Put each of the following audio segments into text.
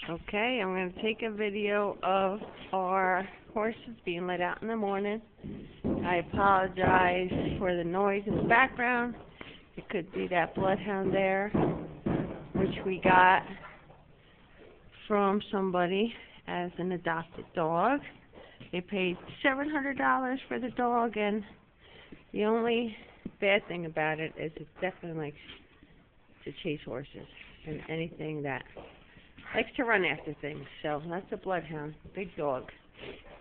Okay, I'm going to take a video of our horses being let out in the morning. I apologize for the noise in the background. It could be that bloodhound there, which we got from somebody as an adopted dog. They paid $700 for the dog, and the only bad thing about it is it definitely likes to chase horses and anything that likes to run after things. So that's a bloodhound, big dog,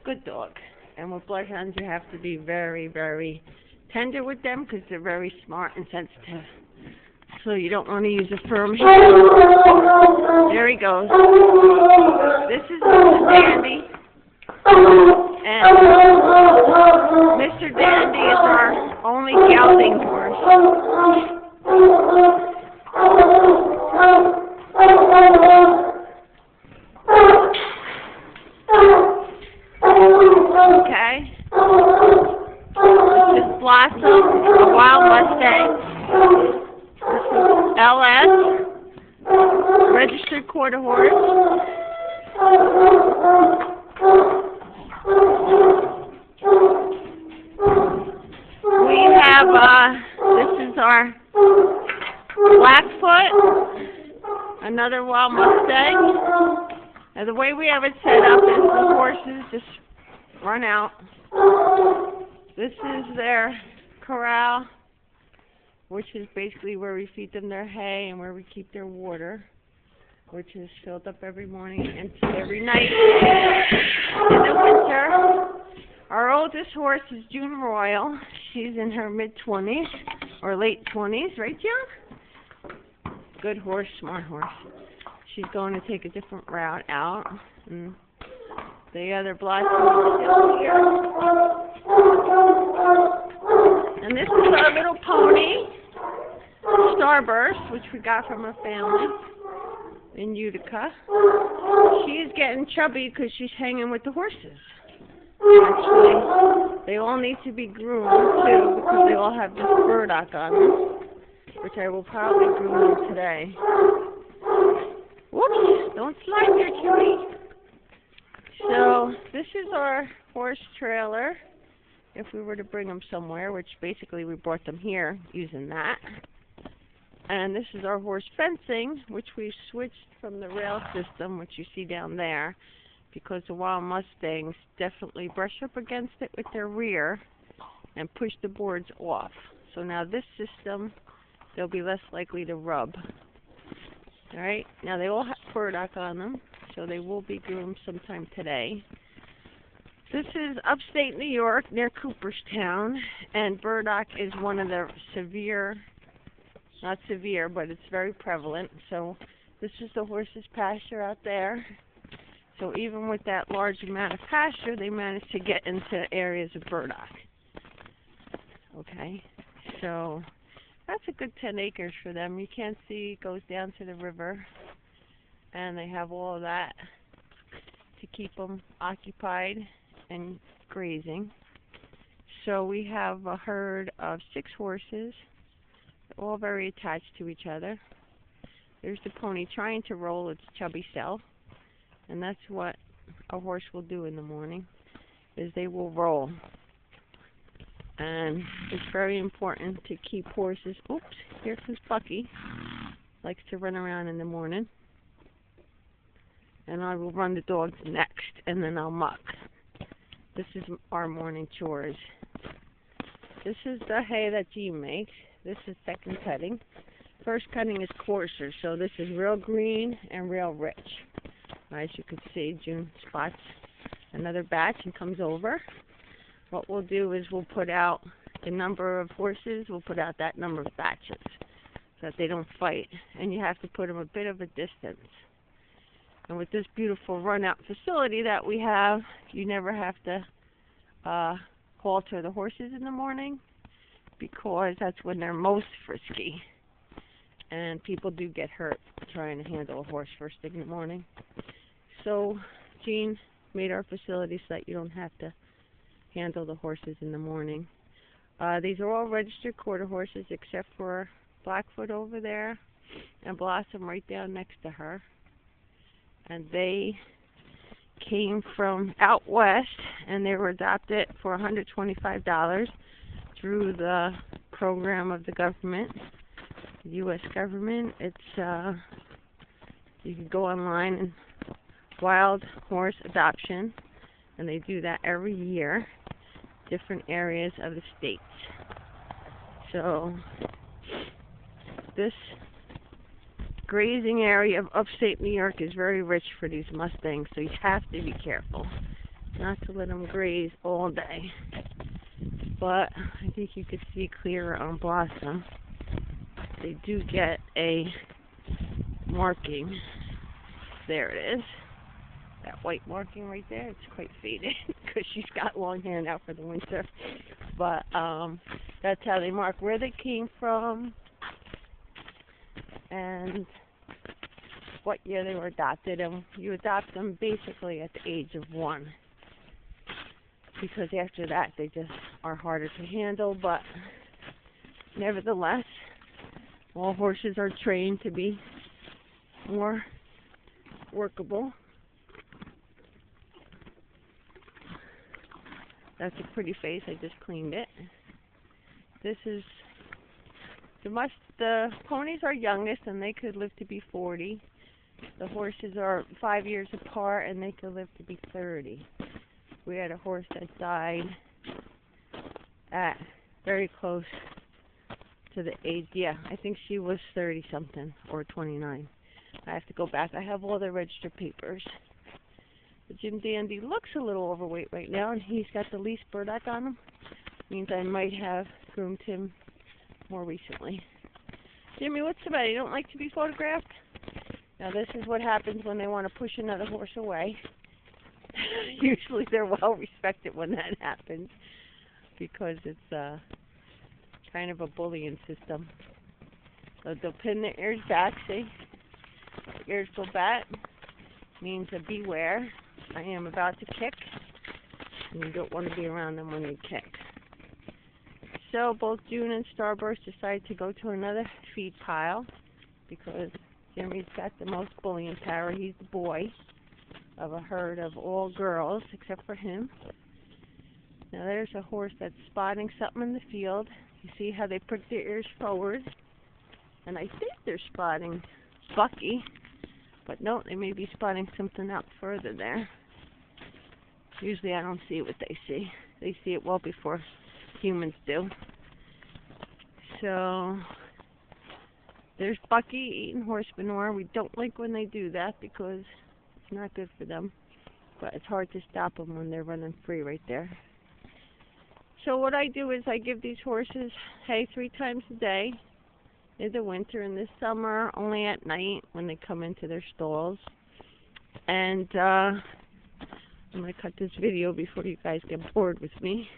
good dog. And with bloodhounds, you have to be very, very tender with them because they're very smart and sensitive. So you don't want to use a firm hand. There he goes. This is Mr. Dandy. And Mr. Dandy is our only gelding horse. Okay. This is Blossom, a wild Mustang. This is LS, registered quarter horse. We have, this is our Blackfoot, another wild Mustang. Now the way we have it set up is the horses just run out. This is their corral, which is basically where we feed them their hay and where we keep their water, which is filled up every morning and emptied every night. In the winter, our oldest horse is June Royal. She's in her mid-20s or late 20s, right, June? Good horse, smart horse. She's going to take a different route out. And the other Blossom is still here. And this is our little pony, Starburst, which we got from a family in Utica. She's getting chubby because she's hanging with the horses. Actually, they all need to be groomed too because they all have this burdock on them, which I will probably groom them today. Whoops, don't slide there, cutie. So this is our horse trailer if we were to bring them somewhere, which basically we brought them here using that. And this is our horse fencing, which we've switched from the rail system, which you see down there, because the wild Mustangs definitely brush up against it with their rear and push the boards off. So now this system, they'll be less likely to rub. Alright, now they all have burdock on them, so they will be groomed sometime today. This is upstate New York near Cooperstown, and burdock is one of the severe, not severe, but it's very prevalent. So this is the horses' pasture out there. So even with that large amount of pasture, they managed to get into areas of burdock. Okay, so that's a good 10 acres for them. You can't see, it goes down to the river, and they have all of that to keep them occupied and grazing. So we have a herd of 6 horses, all very attached to each other. There's the pony trying to roll its chubby self, and that's what a horse will do in the morning, is they will roll. And it's very important to keep horses. Oops, here comes Bucky. Likes to run around in the morning. And I will run the dogs next, and then I'll muck. This is our morning chores. This is the hay that Jean makes. This is second cutting. First cutting is coarser, so this is real green and real rich. As you can see, June spots another batch and comes over. What we'll do is we'll put out the number of horses, we'll put out that number of batches so that they don't fight. And you have to put them a bit of a distance. And with this beautiful run-out facility that we have, you never have to halter the horses in the morning, because that's when they're most frisky. And people do get hurt trying to handle a horse first thing in the morning. So Jean made our facility so that you don't have to handle the horses in the morning. These are all registered quarter horses except for Blackfoot over there and Blossom right down next to her. and they came from out west, and they were adopted for $125 through the program of the government, the U.S. government. It's you can go online and wild horse adoption, and they do that every year, different areas of the states. So this grazing area of upstate New York is very rich for these Mustangs, so you have to be careful not to let them graze all day. But I think you could see clearer on Blossom. They do get a marking. There it is. That white marking right there. It's quite faded because she's got long hair now for the winter. But that's how they mark where they came from and what year they were adopted. And you adopt them basically at the age of 1, because after that they just are harder to handle. But nevertheless, all horses are trained to be more workable. That's a pretty face. I just cleaned it. This is the ponies are youngest, and they could live to be 40. The horses are 5 years apart, and they could live to be 30. We had a horse that died at very close to the age. Yeah, I think she was 30 something or 29. I have to go back. I have all the registered papers. The Jim Dandy looks a little overweight right now, and he's got the least burdock on him. Means I might have groomed him more recently. Jimmy, what's the matter? You don't like to be photographed? Now this is what happens when they want to push another horse away. Usually they're well respected when that happens, because it's kind of a bullying system. So they'll pin their ears back, see? The ears go back. Means a beware. I am about to kick, and you don't want to be around them when you kick. So both June and Starburst decided to go to another feed pile, because Jimmy's got the most bullying power. He's the boy of a herd of all girls except for him. Now there's a horse that's spotting something in the field. You see how they put their ears forward, and I think they're spotting Bucky. But no, they may be spotting something out further there. Usually I don't see what they see. They see it well before humans do. So there's Bucky eating horse manure. We don't like when they do that because it's not good for them. But it's hard to stop them when they're running free right there. So what I do is I give these horses hay 3 times a day. In the winter and this summer, only at night when they come into their stalls. And I'm going to cut this video before you guys get bored with me.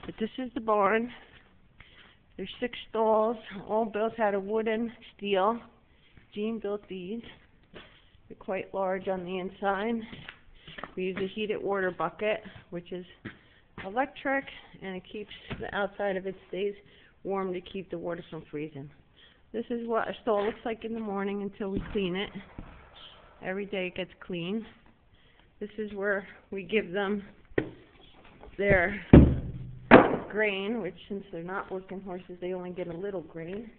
But this is the barn. There's 6 stalls, all built out of wood and steel. Jean built these. They're quite large on the inside. We use a heated water bucket, which is electric, and it keeps the outside of it stays warm to keep the water from freezing. This is what a stall looks like in the morning until we clean it. Every day it gets clean. This is where we give them their grain, which since they're not working horses, they only get a little grain.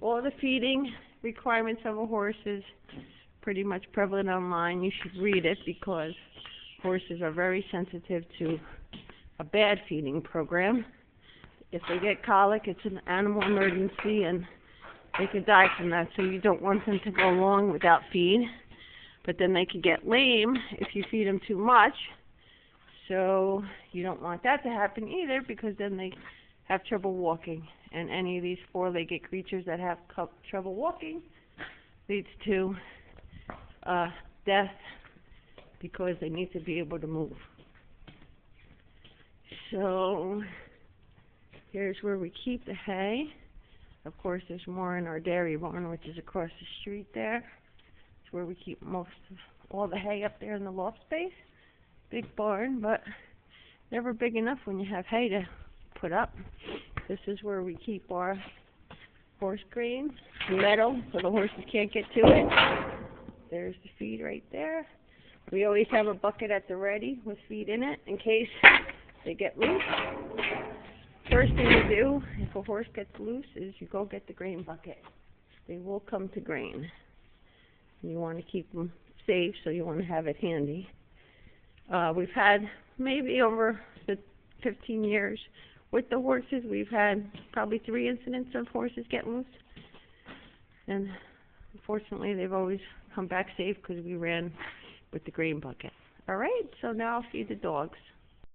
All the feeding requirements of a horse is pretty much prevalent online. You should read it because horses are very sensitive to a bad feeding program. If they get colic, it's an animal emergency, and they could die from that, so you don't want them to go long without feed. But then they could get lame if you feed them too much. So you don't want that to happen either, because then they have trouble walking. And any of these 4-legged creatures that have trouble walking leads to death, because they need to be able to move. So here's where we keep the hay. Of course, there's more in our dairy barn, which is across the street there. It's where we keep most of all the hay up there in the loft space. Big barn, but never big enough when you have hay to put up. This is where we keep our horse grain, metal, so the horses can't get to it. There's the feed right there. We always have a bucket at the ready with feed in it in case they get loose. First thing to do if a horse gets loose is you go get the grain bucket. They will come to grain. You want to keep them safe, so you want to have it handy. We've had maybe over the 15 years with the horses, we've had probably 3 incidents of horses getting loose. And unfortunately, they've always come back safe because we ran with the grain bucket. All right, so now I'll feed the dogs.